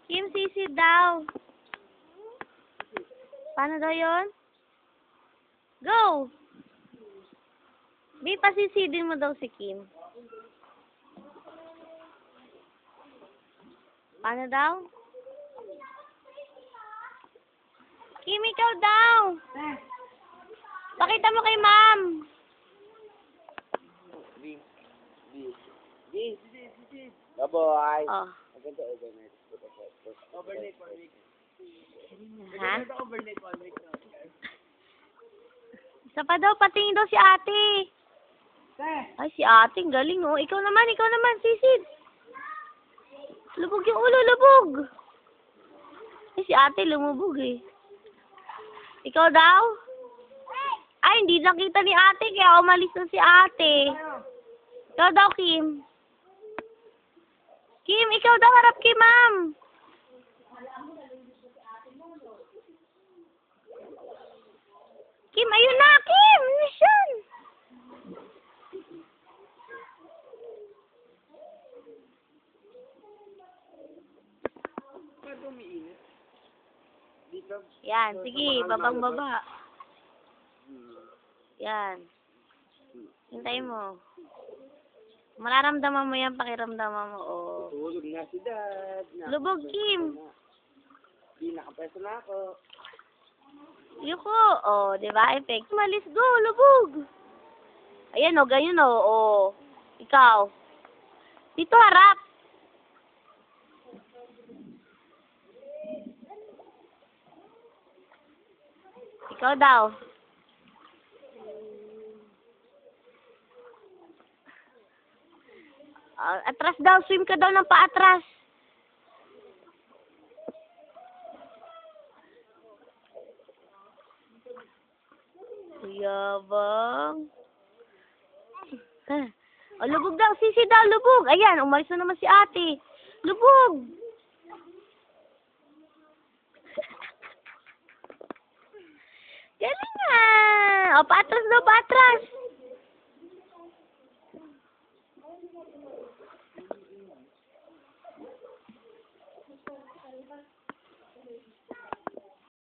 Kim, sisid daw. Paano daw yun? Go! Di, pasisidin mo daw si Kim. Paano daw? Kim, ikaw daw! Pakita mo kay ma'am. Baboy. Oh. Maganda overnight. Overnight 1 week. Ha? Maganda overnight 1 week. Isa pa daw, patingin daw si ate. Ay, si ate, ang galing oh. Ikaw naman, sisid. Lubog yung ulo, lubog. Ay, si ate, lumubog eh. Ikaw daw? Ay, hindi nakita ni ate, kaya umalis na si ate. Ikaw daw, Kim. Kim, ikaw daw, harap kay ma'am. Kim, ayun na, Kim! Mission! Ba't umiinit? Dito. Yan, sige, babang-baba. Yan. Hintayin mo. Mararamdaman mo yan, pakiramdaman mo, oh. Tulog na si Dad. Lubog, Kim. Di nakapwesto na ako. Yuko, oh, di ba? Effect. Malis, go, lubog. Ayan, oh, ganyan, oh, oh. Ikaw. Dito, harap. Ikaw daw. Atras daw, swim ka daw ng paatras. Yabang. O, lubog daw, sisi daw, lubog. Ayan, umalis na naman si ate. Lubog. Galing nga. O, paatras daw, paatras.